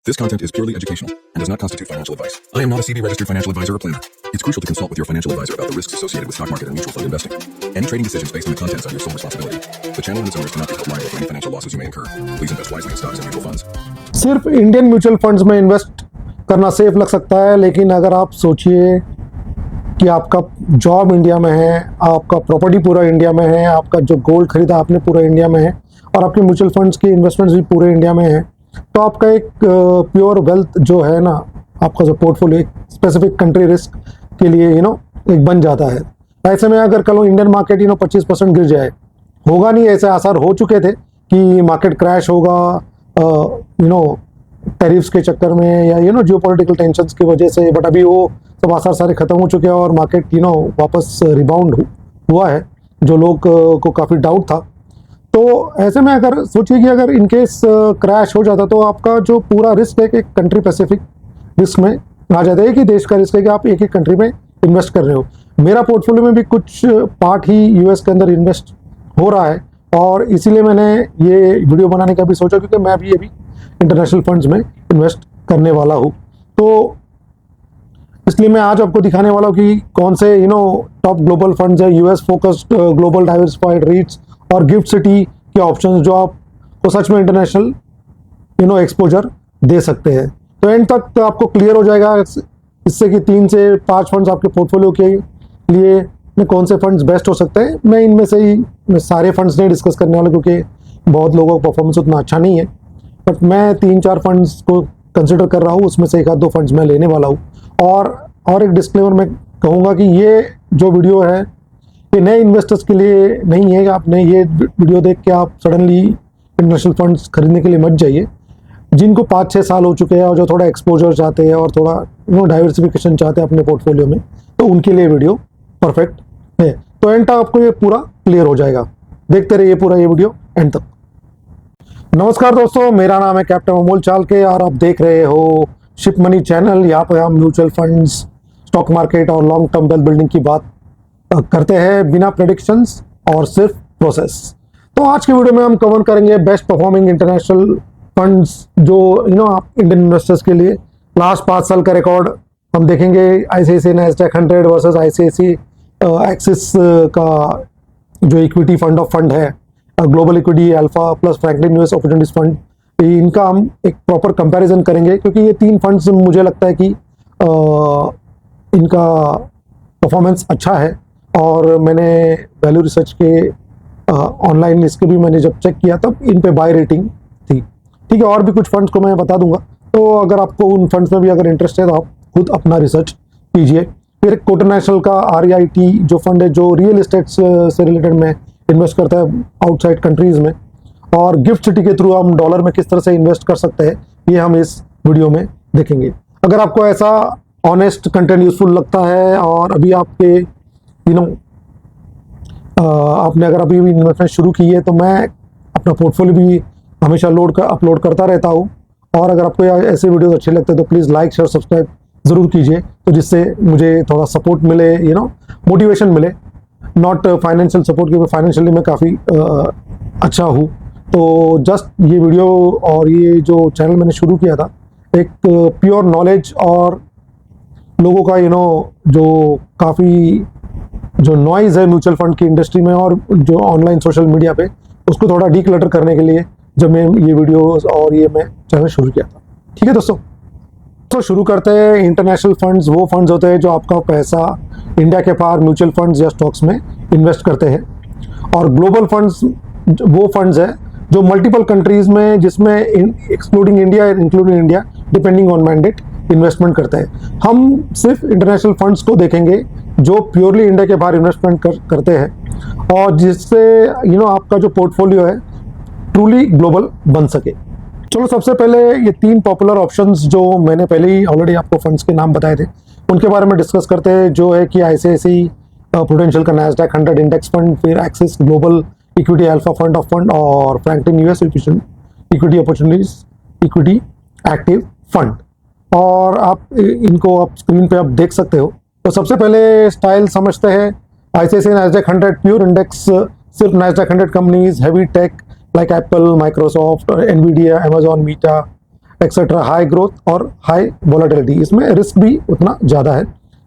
This content is purely educational and does not constitute financial advice. I am not a CB registered financial advisor or planner. It's crucial to consult with your financial advisor about the risks associated with stock market and mutual fund investing. Any trading decisions based on the contents are your sole responsibility. The channel and its owners cannot be held liable for any financial losses you may incur. Please invest wisely in stocks and mutual funds. सिर्फ Indian mutual funds में invest करना safe लग सकता है, लेकिन अगर आप सोचिए कि आपका जॉब इंडिया में है, आपका प्रॉपर्टी पूरा इंडिया में है, आपका जो गोल्ड खरीदा आपने पूरा इंडिया में है और आपके म्यूचुअल फंड्स की इन्वेस्टमेंट्स भी पूरे इंडिया में है, तो आपका एक प्योर वेल्थ जो है ना, आपका जो पोर्टफोलियो एक स्पेसिफिक कंट्री रिस्क के लिए एक बन जाता है। ऐसे में अगर कल इंडियन मार्केट 25% गिर जाए, होगा नहीं, ऐसे आसार हो चुके थे कि मार्केट क्रैश होगा टैरिफ्स के चक्कर में या जियोपॉलिटिकल टेंशंस की वजह से, बट अभी वो सब आसार सारे खत्म हो चुके हैं और मार्केट वापस रिबाउंड हुआ है, जो लोग को काफ़ी डाउट था। तो ऐसे में अगर सोचिए कि अगर इनकेस क्रैश हो जाता तो आपका जो पूरा रिस्क है कि कंट्री पैसिफिक रिस्क में आ जाता है, कि देश का रिस्क है कि आप एक एक कंट्री में इन्वेस्ट कर रहे हो। मेरा पोर्टफोलियो में भी कुछ पार्ट ही यूएस के अंदर इन्वेस्ट हो रहा है और इसीलिए मैंने ये वीडियो बनाने का भी सोचा, क्योंकि मैं भी अभी इंटरनेशनल फंड्स में इन्वेस्ट करने वाला हूँ। तो इसलिए मैं आज आपको दिखाने वाला हूँ कि कौन से टॉप ग्लोबल फंड्स है, यूएस फोकस्ड ग्लोबल डाइवर्सिफाइड रीट्स और गिफ्ट सिटी के ऑप्शंस जो आपको सच में इंटरनेशनल एक्सपोजर दे सकते हैं। तो एंड तक तो आपको क्लियर हो जाएगा इससे कि 3 से 5 फंड्स आपके पोर्टफोलियो के लिए में कौन से फंड्स बेस्ट हो सकते हैं। मैं इनमें से ही मैं सारे फंड्स नहीं डिस्कस करने वाला, क्योंकि बहुत लोगों का परफॉर्मेंस उतना अच्छा नहीं है, बट मैं 3-4 फंड्स को कंसिडर कर रहा हूँ, उसमें से 1-2 फंड्स मैं लेने वाला हूँ। और एक डिस्क्लेमर मैं कहूँगा कि ये जो वीडियो है ये नए इन्वेस्टर्स के लिए नहीं है। आपने ये वीडियो देख के आप सडनली इंटरनेशनल फंड्स खरीदने के लिए मत जाइए। जिनको 5-6 साल हो चुके हैं और जो थोड़ा एक्सपोजर चाहते हैं और थोड़ा डाइवर्सिफिकेशन चाहते हैं अपने पोर्टफोलियो में, तो उनके लिए वीडियो परफेक्ट है। तो एंड तक आपको ये पूरा क्लियर हो जाएगा, देखते रहिए पूरा ये वीडियो एंड तक। नमस्कार दोस्तों, मेरा नाम है कैप्टन अमोल चालके और आप देख रहे हो शिप मनी चैनल। यहाँ पे हम म्यूचुअल फंड्स, स्टॉक मार्केट और लॉन्ग टर्म वेल्थ बिल्डिंग की बात करते हैं बिना प्रेडिक्शंस और सिर्फ प्रोसेस। तो आज की वीडियो में हम कवर करेंगे बेस्ट परफॉर्मिंग इंटरनेशनल फंड्स जो आप इंडियन इन्वेस्टर्स के लिए लास्ट 5 साल का रिकॉर्ड हम देखेंगे। ICICI Nasdaq 100 versus ICICI axis का जो इक्विटी फंड ऑफ फंड है, global equity alpha plus Franklin US opportunities fund, इनका हम एक प्रॉपर कंपैरिजन करेंगे, क्योंकि ये 3 फंड्स मुझे लगता है कि इनका परफॉर्मेंस अच्छा है। और मैंने वैल्यू रिसर्च के ऑनलाइन इसके भी मैंने जब चेक किया तब इन पे बाय रेटिंग थी। ठीक है, और भी कुछ फंड्स को मैं बता दूंगा, तो अगर आपको उन फंड्स में भी अगर इंटरेस्ट है तो आप खुद अपना रिसर्च कीजिए। फिर कोटक नेशनल का REIT जो फंड है, जो रियल एस्टेट से रिलेटेड में इन्वेस्ट करता है आउटसाइड कंट्रीज में, और गिफ्ट सिटी के थ्रू हम डॉलर में किस तरह से इन्वेस्ट कर सकते हैं, ये हम इस वीडियो में देखेंगे। अगर आपको ऐसा ऑनेस्ट कंटेंट यूजफुल लगता है और अभी आपके आपने अगर अभी भी इन्वेस्टमेंट शुरू की है, तो मैं अपना पोर्टफोलियो भी हमेशा अपलोड करता रहता हूँ। और अगर आपको ऐसे वीडियोस अच्छे लगते हैं तो प्लीज़ लाइक शेयर सब्सक्राइब ज़रूर कीजिए, तो जिससे मुझे थोड़ा सपोर्ट मिले, मोटिवेशन मिले। नॉट फाइनेंशियल सपोर्ट, क्योंकि फाइनेंशियली मैं काफ़ी अच्छा हूँ। तो जस्ट ये वीडियो और ये जो चैनल मैंने शुरू किया था, एक प्योर नॉलेज और लोगों का जो काफ़ी जो नॉइज़ है म्यूचुअल फंड की इंडस्ट्री में और जो ऑनलाइन सोशल मीडिया पे, उसको थोड़ा डीक्लटर करने के लिए जब मैं ये वीडियोस और ये मैं चैनल शुरू किया था। ठीक है दोस्तों, तो शुरू करते हैं। इंटरनेशनल फंड्स वो फंड्स होते हैं जो आपका पैसा इंडिया के बाहर म्यूचुअल फंड्स या स्टॉक्स में इन्वेस्ट करते हैं, और ग्लोबल फंड्स वो फंड्स है जो मल्टीपल कंट्रीज में, जिसमें excluding India including India depending on mandate investment करते हैं। हम सिर्फ इंटरनेशनल फंड्स को देखेंगे जो प्योरली इंडिया के बाहर इन्वेस्टमेंट करते हैं, और जिससे आपका जो पोर्टफोलियो है ट्रूली ग्लोबल बन सके। चलो सबसे पहले ये 3 पॉपुलर ऑप्शंस जो मैंने पहले ही ऑलरेडी आपको फंड्स के नाम बताए थे, उनके बारे में डिस्कस करते हैं। जो है कि आईसीआईसीआई प्रूडेंशियल का नैस्डैक 100 इंडेक्स फंड, फिर Axis global equity alpha fund of fund, और Franklin US equity opportunities equity active fund. और आप इनको आप स्क्रीन पे आप देख सकते हो। तो सबसे पहले स्टाइल समझते हैं। आईसीआईसीआई नैस्डैक 100 प्योर इंडेक्स, सिर्फ Nasdaq 100 companies, heavy tech like Apple, Microsoft, Nvidia, Amazon, Meta, etcetera, high growth और हाई वॉलेटिलिटी, इसमें रिस्क भी उतना ज़्यादा है।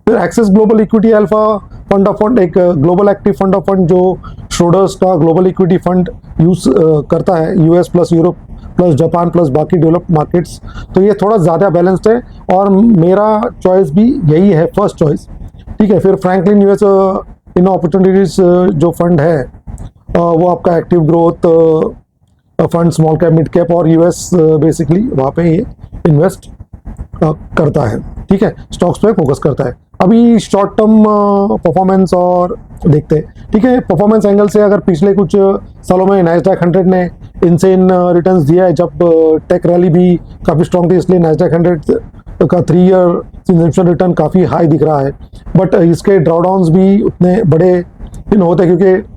फिर Axis global equity alpha fund of fund, एक global active fund of fund जो श्रोडर्स का ग्लोबल इक्विटी फंड यूज करता है, US plus Europe plus Japan plus बाकी डेवलप्ड मार्केट्स। तो ये थोड़ा ज़्यादा बैलेंस्ड है और मेरा चॉइस भी यही है, फर्स्ट चॉइस। ठीक है, फिर फ्रैंकलिन यूएस इन अपॉर्चुनिटीज जो फंड है वो आपका active growth fund, small cap, mid cap और यूएस बेसिकली वहाँ पे ये इन्वेस्ट करता है। ठीक है, स्टॉक्स पे फोकस करता है। अभी शॉर्ट टर्म परफॉर्मेंस और देखते हैं। ठीक है, परफॉर्मेंस एंगल से अगर पिछले कुछ सालों में नैस्डैक 100 ने इनसेन रिटर्न्स दिया है, जब टेक रैली भी काफ़ी स्ट्रॉन्ग थी, इसलिए नैस्डैक 100 का 3 ईयर कंजम्पशन रिटर्न काफ़ी हाई दिख रहा है। बट इसके ड्रॉडाउन्स भी उतने बड़े होते हैं, क्योंकि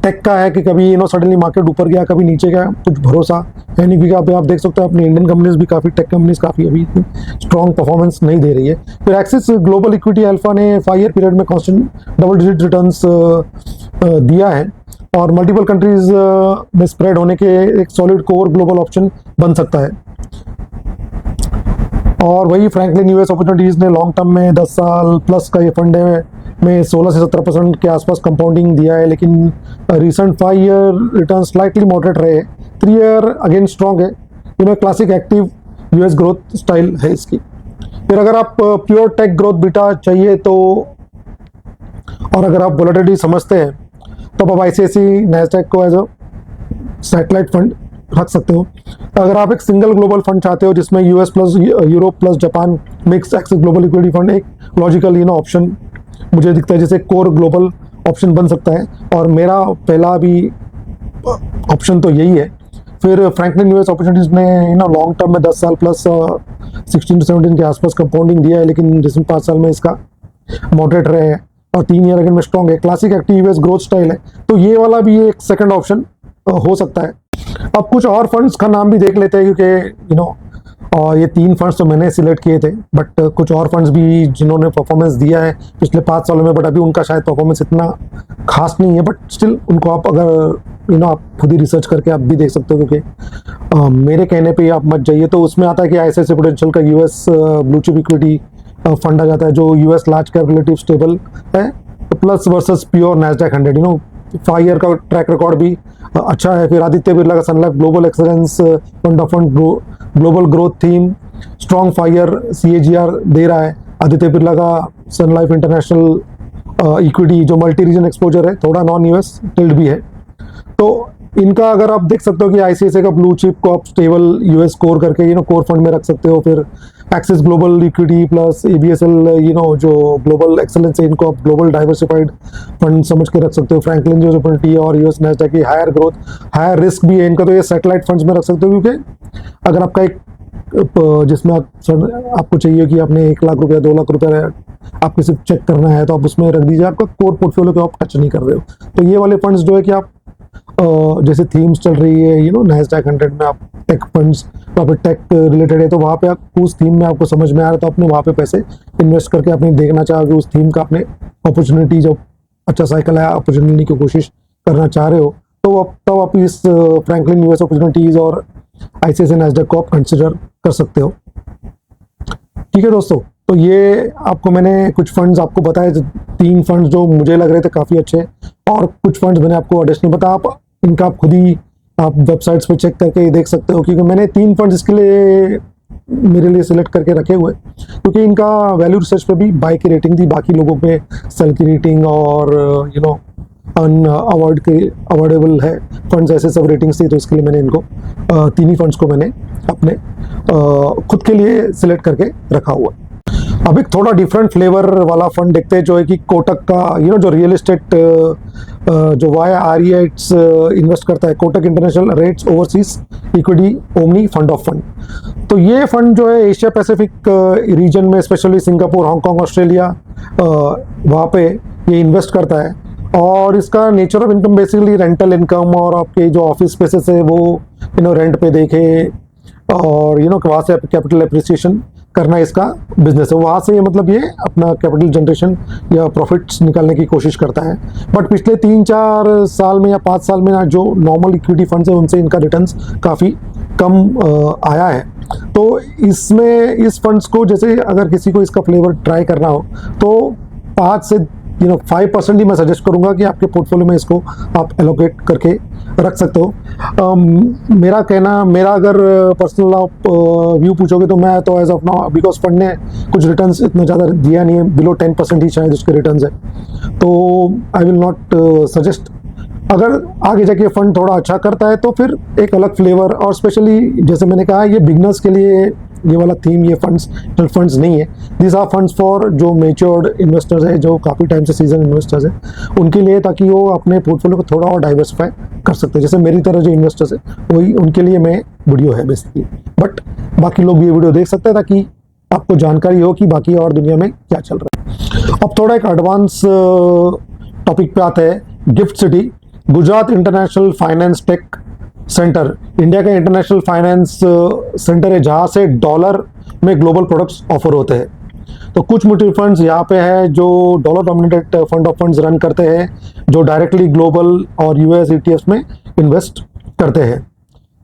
टेक का है कि कभी सडनली मार्केट ऊपर गया, कभी नीचे गया, कुछ भरोसा है नहीं। क्योंकि आप देख सकते हो अपनी इंडियन कंपनीज भी काफ़ी, टेक कंपनीज काफ़ी अभी इतनी स्ट्रॉन्ग परफॉर्मेंस नहीं दे रही है। फिर एक्सिस ग्लोबल इक्विटी अल्फा ने 5 ईयर पीरियड में कांस्टेंट डबल डिजिट रिटर्न्स दिया है और मल्टीपल कंट्रीज में स्प्रेड होने के एक सॉलिड कोर ग्लोबल ऑप्शन बन सकता है। और वही फ्रैंकलिन यूएस अपॉर्चुनिटीज ने लॉन्ग टर्म में 10 साल प्लस का ये फंड है में 16 से 17% के आसपास कंपाउंडिंग दिया है, लेकिन recent 5 year return slightly moderate रहे। 3 ईयर अगेन स्ट्रॉन्ग है, classic active US growth style है इसकी। फिर अगर आप प्योर टेक ग्रोथ बीटा चाहिए तो, और अगर आप वोलेटिलिटी समझते हैं, तो आप आईसीआईसी नैस्डैक को एज अ सैटेलाइट फंड रख सकते हो। अगर आप एक सिंगल ग्लोबल फंड चाहते हो जिसमें US plus Europe plus Japan mix axis global equity fund एक लॉजिकल ऑप्शन मुझे दिखता है, जैसे कोर ग्लोबल ऑप्शन बन सकता है, और मेरा पहला भी ऑप्शन तो यही है। फिर फ्रैंकलिन यूएस अपॉर्चुनिटीज ने लॉन्ग टर्म में 10 साल प्लस 16 से 17 के आसपास कंपाउंडिंग दिया है, लेकिन रिसेंट 5 साल में इसका मॉडरेट रहे हैं और 3 ईयर अगेन में स्ट्रॉन्ग है। Classic active US growth style है, तो ये वाला भी एक सेकंड ऑप्शन हो सकता है। अब कुछ और फंड्स का नाम भी देख लेते हैं, क्योंकि और ये 3 फंड्स तो मैंने सिलेक्ट किए थे, बट कुछ और फंड्स भी जिन्होंने परफॉर्मेंस दिया है पिछले 5 सालों में, बट अभी उनका शायद परफॉर्मेंस इतना खास नहीं है, बट स्टिल उनको आप अगर आप खुद ही रिसर्च करके आप भी देख सकते हो, क्योंकि मेरे कहने पे आप मत जाइए। तो उसमें आता है कि आईसीआईसीआई प्रूडेंशियल का US blue chip equity fund आ जाता है, जो US large cap relative stable है, plus versus pure Nasdaq 100। 5 year का ट्रैक रिकॉर्ड भी अच्छा है। फिर आदित्य बिरला का Sun Life global excellence fund of fund global growth theme strong 5 year CAGR दे रहा है। आदित्य बिरला का सन लाइफ इंटरनेशनल इक्विटी जो मल्टी रीजन एक्सपोजर है, थोड़ा नॉन यूएस टिल्ड भी है। तो इनका अगर आप देख सकते हो कि आईसीआईसीआई का ब्लू चिप को आप स्टेबल यूएस कोर करके कोर फंड में रख सकते हो। फिर Axis global equity plus ABSL जो ग्लोबल एक्सेलेंस है, इनको आप ग्लोबल डाइवर्सिफाइड फंड समझ के रख सकते हो। फ्रैंकलिन जो अपॉर्चुनिटी और यूएस नैस्डैक की हायर ग्रोथ हायर रिस्क भी है इनका, तो ये सैटेलाइट फंड्स में रख सकते हो। क्योंकि अगर आपका एक जिसमें आपको चाहिए कि आपने 1 लाख रुपया 2 लाख रुपया आपको सिर्फ चेक करना है, तो आप उसमें रख दीजिए, आपका कोर पोर्टफोलियो को आप टच नहीं कर रहे हो। तो ये वाले फंड्स जो है कि आप जैसे थीम्स चल रही है नैस्डैक 100 में, आप टेक फंड्स टेक रिलेटेड है, तो वहाँ पे आप उस थीम में आपको समझ में आ रहा है, तो अपने वहाँ पे पैसे इन्वेस्ट करके आपने देखना चाहोगे उस थीम का, अपने अपॉर्चुनिटी जो अच्छा साइकिल है अपॉर्चुनिटी की कोशिश करना चाह रहे हो, तो तब आप इस फ्रैंकलिन यूएस अपॉर्चुनिटीज और आईसीआईसीआई नैस्डैक को आप कंसिडर कर सकते हो। ठीक है दोस्तों, तो ये आपको मैंने कुछ फंड्स आपको बताए, 3 फंड्स जो मुझे लग रहे थे काफ़ी अच्छे, और कुछ फंड्स मैंने आपको एडिशनल बताया। आप इनका आप खुद ही आप वेबसाइट्स पे चेक करके देख सकते हो, क्योंकि मैंने 3 फंड्स इसके लिए मेरे लिए सिलेक्ट करके रखे हुए, क्योंकि इनका वैल्यू रिसर्च पे भी बाय की रेटिंग थी, बाकी लोगों पे सेल की रेटिंग और अवॉर्डेबल है फंड्स, ऐसे सब रेटिंग्स थी। तो इसके लिए मैंने इनको 3 ही फंड्स को मैंने अपने खुद के लिए सिलेक्ट करके रखा हुआ। अब एक थोड़ा डिफरेंट फ्लेवर वाला फंड देखते हैं, जो है कि कोटक का जो रियल एस्टेट जो वाया REITs इन्वेस्ट करता है, Kotak international rates overseas equity omni fund of fund. तो ये फंड जो है एशिया पैसिफिक रीजन में, स्पेशली सिंगापुर, हांगकांग, ऑस्ट्रेलिया, वहाँ पे ये इन्वेस्ट करता है। और इसका nature of income basically rental income, और आपके जो ऑफिस स्पेसेस है वो रेंट पे देखे, और वहाँ से कैपिटल एप्रिसिएशन करना इसका बिजनेस है। वहाँ से मतलब ये अपना कैपिटल जनरेशन या प्रॉफिट्स निकालने की कोशिश करता है। बट पिछले 3-4 साल में या 5 साल में जो नॉर्मल इक्विटी फंड्स है, उनसे इनका रिटर्न्स काफ़ी कम आया है। तो इसमें इस फंड्स को जैसे अगर किसी को इसका फ्लेवर ट्राई करना हो तो 5 से 5% ही मैं सजेस्ट करूंगा कि आपके पोर्टफोलियो में इसको आप एलोकेट करके रख सकते हो। मेरा अगर पर्सनल आप व्यू पूछोगे तो मैं तो as of now, because fund ने कुछ रिटर्न्स इतना ज़्यादा दिया नहीं है, बिलो 10% ही शायद उसके रिटर्न्स है, तो आई विल नॉट सजेस्ट। अगर आगे जाके फंड थोड़ा अच्छा करता है तो फिर एक अलग फ्लेवर, और स्पेशली जैसे मैंने कहा ये बिगनर्स के लिए ये वाला थीम, ये फंड्स नहीं है। दिस आर फंड्स फॉर जो मेच्योर्ड इन्वेस्टर्स है, जो काफ़ी टाइम से सीजन इन्वेस्टर्स है, उनके लिए, ताकि वो अपने पोर्टफोलियो को थोड़ा और डाइवर्सिफाई कर सकते हैं। जैसे मेरी तरह जो इन्वेस्टर्स है वही, उनके लिए मैं वीडियो है बेसिकली। बट बाकी लोग भी ये वीडियो देख सकते हैं ताकि आपको जानकारी हो कि बाकी और दुनिया में क्या चल रहा है। अब थोड़ा एक एडवांस टॉपिक पे आते हैं, gift city Gujarat international finance take centre India का इंटरनेशनल फाइनेंस सेंटर है, जहाँ से डॉलर में ग्लोबल प्रोडक्ट्स ऑफर होते हैं। तो कुछ म्यूचुअल फंड्स यहाँ पे है जो dollar dominated fund of funds run करते हैं, जो डायरेक्टली ग्लोबल और यूएस ईटीएफ्स में इन्वेस्ट करते हैं।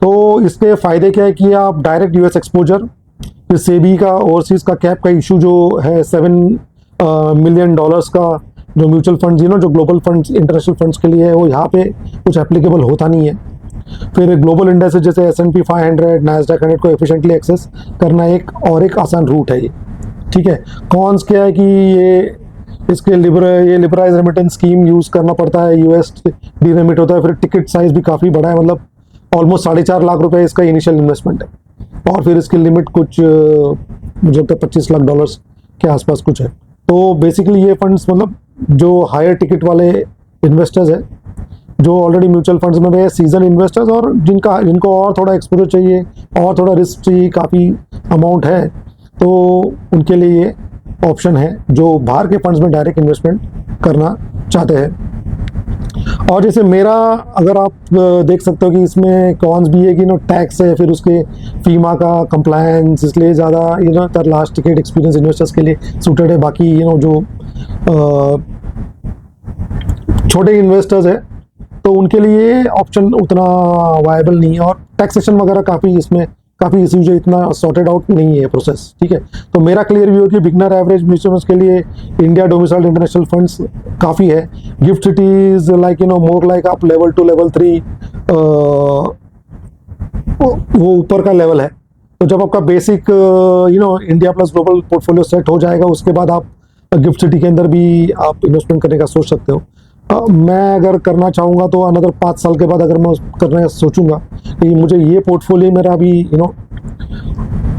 तो इसके फ़ायदे क्या है कि आप डायरेक्ट यूएस एक्सपोजर, फिर सेबी का ओवरसीज का कैप का इशू जो है $7 मिलियन का, जो म्यूचुअल फंड्स जो ग्लोबल फंड्स इंटरनेशनल फंड्स के लिए है, वो यहाँ पे कुछ एप्लीकेबल होता नहीं है। फिर ग्लोबल इंडेक्स जैसे S&P 500, नैस्डैक 100 को एफिशिएंटली एक्सेस करना एक आसान रूट है ये, ठीक है। कॉन्स क्या है कि ये लिबरलाइज रेमिटेंस स्कीम यूज़ करना पड़ता है, यूएस डीरेमिट होता है, फिर टिकट साइज भी काफ़ी बड़ा है, मतलब ऑलमोस्ट 4.5 लाख रुपए इसका इनिशियल इन्वेस्टमेंट है, और फिर इसकी लिमिट कुछ मुझे लगता है $25 लाख के आसपास कुछ है। तो बेसिकली ये फंड्स मतलब जो हायर टिकट वाले इन्वेस्टर्स है, जो ऑलरेडी म्यूचुअल फंड्स में है, सीजन इन्वेस्टर्स, और जिनको और थोड़ा एक्सपोजर चाहिए और थोड़ा रिस्क चाहिए, काफ़ी अमाउंट है, तो उनके लिए ये ऑप्शन है जो बाहर के फंड्स में डायरेक्ट इन्वेस्टमेंट करना चाहते हैं। और जैसे मेरा, अगर आप देख सकते हो कि इसमें कॉन्स भी है कि टैक्स है, फिर उसके फीमा का कंप्लायंस, इसलिए ज़्यादा लास्ट टिकट एक्सपीरियंस इन्वेस्टर्स के लिए सूटेड है। बाकी जो छोटे इन्वेस्टर्स है तो उनके लिए ऑप्शन उतना वायबल नहीं है, और टैक्सेशन वगैरह काफ़ी इश्यूज है, इतना सॉर्टेड आउट नहीं है प्रोसेस, ठीक है। तो मेरा क्लियर व्यू है कि बिगनर एवरेज म्यूचुअल फंड्स के लिए इंडिया डोमिसाइल्ड इंटरनेशनल फंड्स काफ़ी है। Gift cities like more like आप लेवल 2 लेवल 3 वो ऊपर का लेवल है। तो जब आपका basic India plus global portfolio set हो जाएगा, उसके बाद आप गिफ्ट सिटी के अंदर भी आप इन्वेस्टमेंट करने का सोच सकते हो। मैं अगर करना चाहूँगा तो अनदर 5 साल के बाद अगर मैं करने सोचूंगा कि मुझे ये पोर्टफोलियो मेरा अभी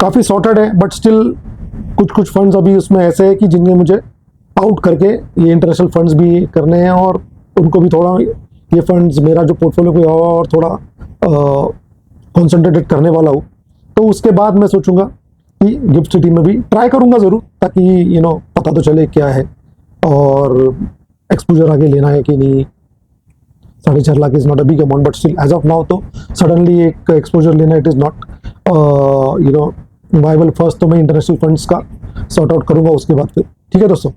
काफ़ी सॉर्टेड है, बट स्टिल कुछ फंड्स अभी उसमें ऐसे हैं कि जिनमें मुझे आउट करके ये इंटरनेशनल फंड्स भी करने हैं, और उनको भी थोड़ा ये फंड्स मेरा जो पोर्टफोलियो को और थोड़ा कॉन्सेंट्रेटेड करने वाला हूँ। तो उसके बाद मैं सोचूंगा कि गिफ्ट सिटी में भी ट्राई करूँगा ज़रूर, ताकि पता तो चले क्या है और एक्सपोजर आगे लेना है कि नहीं। 4.5 lakh is not a big amount, but still as of now तो सडनली एक एक्सपोजर लेना it is not viable. First तो मैं इंटरनेशनल फंड्स का सॉर्ट आउट करूँगा, उसके बाद फिर, ठीक है दोस्तों।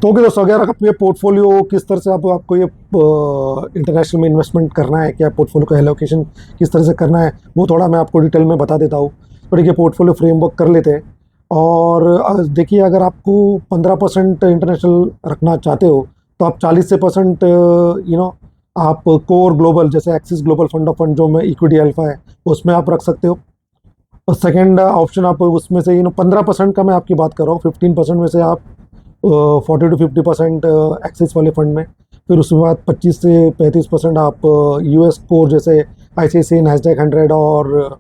तो ओके दोस्तों, अगर आप ये पोर्टफोलियो किस तरह से आपको ये इंटरनेशनल में इन्वेस्टमेंट करना है, क्या पोर्टफोलियो का एलोकेशन किस तरह से करना है, वो थोड़ा मैं आपको डिटेल में बता देता हूँ। तो देखिए, पोर्टफोलियो फ्रेमवर्क कर लेते हैं। और देखिए, अगर आपको 15% इंटरनेशनल रखना चाहते हो तो आप 40% आप कोर ग्लोबल, जैसे axis global fund of fund जो में इक्विटी अल्फा है, उसमें आप रख सकते हो। और सेकेंड ऑप्शन आप उसमें से 15% का मैं आपकी बात कर रहा हूँ, 15% में से आप 40 to 50% एक्सिस वाले फंड में, फिर उसके बाद 25 से 35% आप यूएस कोर जैसे ICICI नैस्डैक 100 और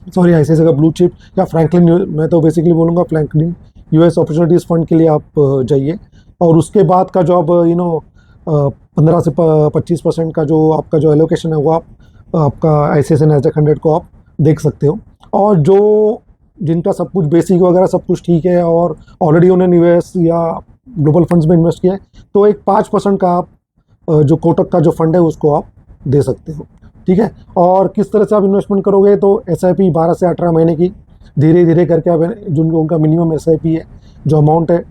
ICICI का ब्लू चिप या फ्रैंकलिन, मैं तो बेसिकली बोलूँगा फ्रैंकलिन यूएस अपॉर्चुनिटीज़ फंड के लिए आप जाइए। और उसके बाद का जो अब 15 से 25% का जो आपका जो एलोकेशन है वो आपका ICICI नैस्डैक 100 को आप देख सकते हो। और जिनका सब कुछ बेसिक वगैरह सब कुछ ठीक है और ऑलरेडी उन्होंने यूएस या ग्लोबल फंड्स में इन्वेस्ट किया है, तो एक 5% का आप जो कोटक का जो फंड है उसको आप दे सकते हो, ठीक है। और किस तरह से आप इन्वेस्टमेंट करोगे, तो SIP 12 से 18 महीने की धीरे धीरे करके आप जो उनका मिनिमम SIP है, जो अमाउंट है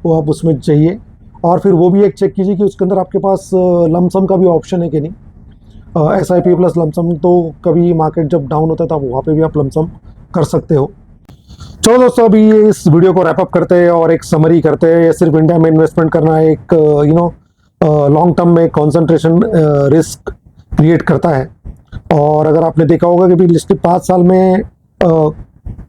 वो आप उसमें चाहिए। और फिर वो भी एक चेक कीजिए कि उसके अंदर आपके पास लमसम का भी ऑप्शन है कि नहीं। SIP प्लस लमसम, तो कभी मार्केट जब डाउन होता है तो आप वहाँ पे भी आप लमसम कर सकते हो। चलो दोस्तों, अभी इस वीडियो को रैप अप करते हैं और एक समरी करते हैं। ये सिर्फ इंडिया में इन्वेस्टमेंट करना एक लॉन्ग टर्म में कंसंट्रेशन रिस्क क्रिएट करता है। और अगर आपने देखा होगा कि पिछले 5 साल में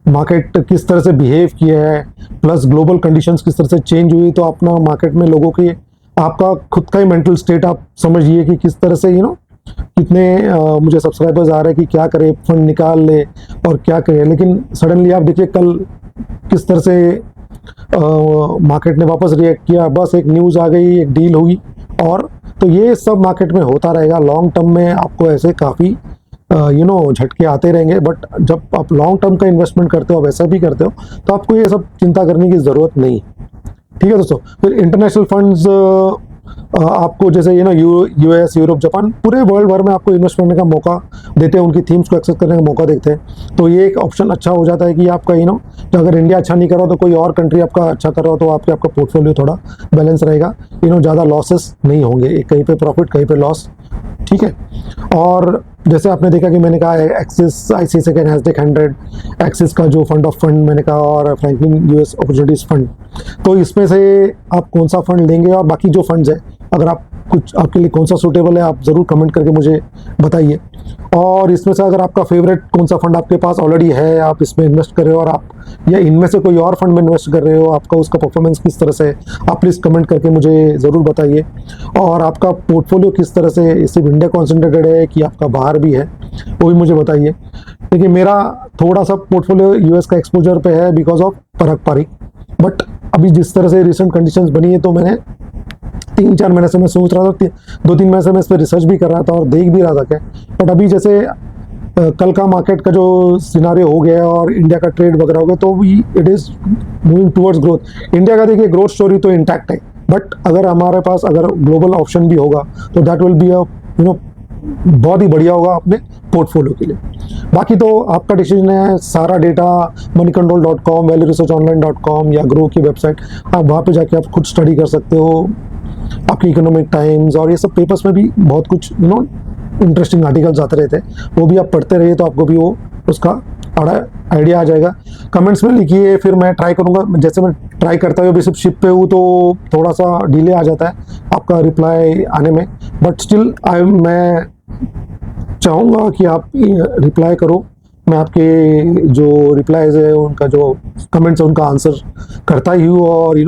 मार्केट किस तरह से बिहेव किया है, प्लस ग्लोबल कंडीशंस किस तरह से चेंज हुई, तो अपना मार्केट में लोगों की आपका खुद का ही मेंटल स्टेट आप समझिए कि किस तरह से कितने मुझे सब्सक्राइबर्स आ रहे हैं कि क्या करे, फंड निकाल ले और क्या करे। लेकिन सडनली आप देखिए कल किस तरह से मार्केट ने वापस रिएक्ट किया। बस एक न्यूज़ आ गई, एक डील हुई, और तो ये सब मार्केट में होता रहेगा। लॉन्ग टर्म में आपको ऐसे काफ़ी झटके आते रहेंगे। बट जब आप लॉन्ग टर्म का इन्वेस्टमेंट करते हो, वैसा भी करते हो, तो आपको ये सब चिंता करने की ज़रूरत नहीं है। ठीक है दोस्तों। फिर इंटरनेशनल फंड्स आपको जैसे US, यूरोप, जापान, पूरे वर्ल्ड भर में आपको इन्वेस्ट करने का मौका देते हैं, उनकी थीम्स को एक्सेस करने का मौका देते हैं। तो ये एक ऑप्शन अच्छा हो जाता है कि आपका तो अगर इंडिया अच्छा नहीं कर रहा तो कोई और कंट्री आपका अच्छा कर रहा हो, तो आपका पोर्टफोलियो थोड़ा बैलेंस रहेगा। ज़्यादा लॉसेस नहीं होंगे, कहीं पे प्रॉफिट कहीं पे लॉस। ठीक है। और जैसे आपने देखा कि मैंने कहा एक्सिस, ICICI का नैस्डैक 100, एक्सिस का जो फंड ऑफ फंड मैंने कहा, और फ्रैंकलिन US अपॉर्चुनिटीज फंड। तो इसमें से आप कौन सा फंड लेंगे, और बाकी जो फंड्स है, अगर आप कुछ आपके लिए कौन सा सूटेबल है, आप ज़रूर कमेंट करके मुझे बताइए। और इसमें से अगर आपका फेवरेट कौन सा फंड आपके पास ऑलरेडी है, आप इसमें इन्वेस्ट कर रहे हो, और आप या इनमें से कोई और फंड में इन्वेस्ट कर रहे हो, आपका उसका परफॉर्मेंस किस तरह से, आप प्लीज़ कमेंट करके मुझे ज़रूर बताइए। और आपका पोर्टफोलियो किस तरह से, सिर्फ इंडिया कॉन्सेंट्रेटेड है कि आपका बाहर भी है, वो भी मुझे बताइए। देखिए मेरा थोड़ा सा पोर्टफोलियो US का एक्सपोजर पे है बिकॉज ऑफ परख पारिक। बट अभी जिस तरह से रिसेंट कंडीशंस बनी है, तो मैंने 3-4 महीने से मैं सोच रहा था, 2-3 महीने से मैं इस पर रिसर्च भी कर रहा था और देख भी रहा था क्या। बट अभी जैसे कल का मार्केट का जो सिनारियो हो गया और इंडिया का ट्रेड वगैरह हो गया, तो it is moving towards growth. India का देखिए ग्रोथ स्टोरी तो इंटैक्ट है, बट अगर हमारे पास अगर ग्लोबल ऑप्शन भी होगा तो दैट विल बी बहुत ही बढ़िया होगा अपने पोर्टफोलियो के लिए। बाकी तो आपका डिसीजन है। सारा डेटा moneycontrol.com, valueresearchonline.com या ग्रो की वेबसाइट, आप वहाँ पे जाके आप खुद स्टडी कर सकते हो। आपकी इकोनॉमिक टाइम्स और ये सब पेपर्स में भी बहुत कुछ इंटरेस्टिंग आर्टिकल्स आते रहते हैं, वो भी आप पढ़ते रहिए, तो आपको भी वो उसका आइडिया आ जाएगा। कमेंट्स में लिखिए, फिर मैं ट्राई करूँगा। जैसे मैं ट्राई करता हूँ, अभी सिर्फ शिप पे हूँ, तो थोड़ा सा डिले आ जाता है आपका रिप्लाई आने में, बट स्टिल मैं चाहूँगा कि आप रिप्लाई करो। मैं आपके जो रिप्लाईज है, उनका जो कमेंट्स है, उनका आंसर करता ही हूँ, और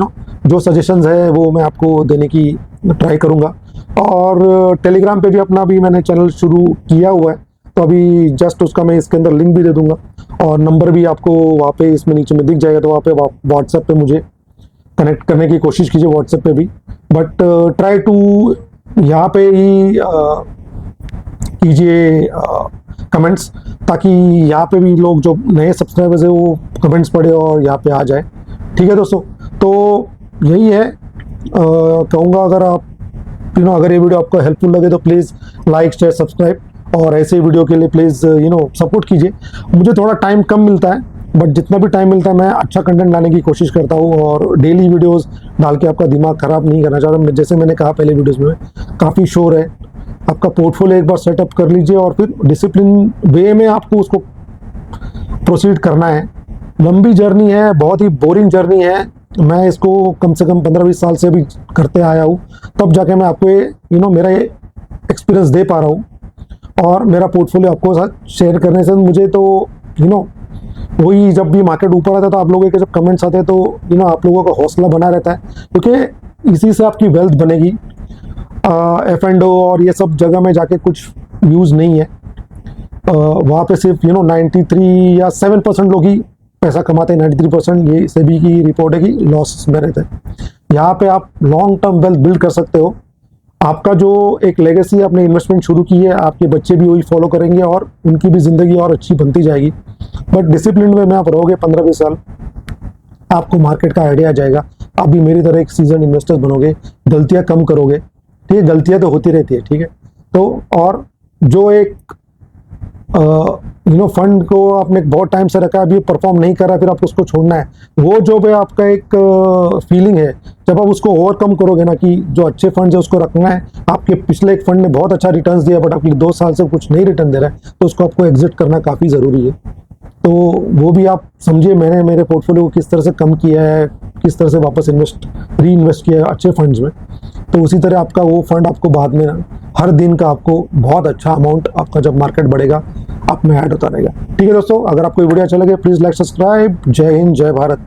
जो सजेशंस है वो मैं आपको देने की ट्राई करूँगा। और टेलीग्राम पे भी अपना भी मैंने चैनल शुरू किया हुआ है, तो अभी जस्ट उसका मैं इसके अंदर लिंक भी दे दूँगा, और नंबर भी आपको वहाँ पे इसमें नीचे में दिख जाएगा। तो वहाँ पे व्हाट्सएप पे मुझे कनेक्ट करने की कोशिश कीजिए, व्हाट्सएप पे भी। बट ट्राई टू यहाँ पे ही कीजिए कमेंट्स, ताकि यहाँ पे भी लोग जो नए सब्सक्राइबर्स है वो कमेंट्स पढ़े और यहाँ पे आ जाए। ठीक है दोस्तों, तो यही है। कहूँगा अगर आप अगर ये वीडियो आपको हेल्पफुल लगे तो प्लीज़ लाइक, शेयर, सब्सक्राइब, और ऐसे वीडियो के लिए प्लीज़ सपोर्ट कीजिए। मुझे थोड़ा टाइम कम मिलता है, बट जितना भी टाइम मिलता है मैं अच्छा कंटेंट लाने की कोशिश करता हूँ, और डेली वीडियोस डाल के आपका दिमाग ख़राब नहीं करना चाहता। जैसे मैंने कहा पहले वीडियोस में, काफ़ी शोर है। आपका पोर्टफोलियो एक बार सेटअप कर लीजिए, और फिर डिसिप्लिन वे में आपको उसको प्रोसीड करना है। लंबी जर्नी है, बहुत ही बोरिंग जर्नी है। मैं इसको कम से कम 15-20 साल से भी करते आया हूँ, तब जाके मैं आपको मेरा ये एक्सपीरियंस दे पा रहा हूँ, और मेरा पोर्टफोलियो आपको साथ शेयर करने से मुझे तो वही, जब भी मार्केट ऊपर आता है तो आप लोगों के जब कमेंट्स आते हैं, तो आप लोगों का हौसला बना रहता है, क्योंकि इसी से आपकी वेल्थ बनेगी। F&O और ये सब जगह में जाके कुछ यूज़ नहीं है। वहाँ पे सिर्फ 93 या 7% लोग ही पैसा कमाते हैं। 93% ये सेबी की रिपोर्ट है कि लॉस में रहते हैं। यहाँ पे आप लॉन्ग टर्म वेल्थ बिल्ड कर सकते हो। आपका जो एक लेगेसी आपने इन्वेस्टमेंट शुरू की है, आपके बच्चे भी वही फॉलो करेंगे, और उनकी भी ज़िंदगी और अच्छी बनती जाएगी। बट डिसिप्लिन में आप रहोगे 15-20 साल, आपको मार्केट का आइडिया आ जाएगा। आप भी मेरी तरह एक सीजन इन्वेस्टर्स बनोगे, गलतियाँ कम करोगे। ठीक है, गलतियाँ तो होती रहती है, ठीक है। तो और जो एक फंड को आपने बहुत टाइम से रखा है, अभी परफॉर्म नहीं कर रहा, फिर आपको उसको छोड़ना है, वो जो भी आपका एक फीलिंग है, जब आप उसको ओवरकम करोगे ना कि जो अच्छे फंड है उसको रखना है, आपके पिछले एक फंड ने बहुत अच्छा रिटर्न दिया बट आपके 2 साल से कुछ नहीं रिटर्न दे रहा है, तो उसको आपको एग्जिट करना काफ़ी ज़रूरी है। तो वो भी आप समझिए, मैंने मेरे पोर्टफोलियो को किस तरह से कम किया है, किस तरह से वापस री इन्वेस्ट किया है अच्छे फंड्स में। तो उसी तरह आपका वो फंड आपको बाद में ना हर दिन का आपको बहुत अच्छा अमाउंट आपका जब मार्केट बढ़ेगा आप में ऐड होता रहेगा। ठीक है दोस्तों, अगर आपको वीडियो अच्छा लगे प्लीज़ लाइक सब्सक्राइब। जय हिंद, जय भारत।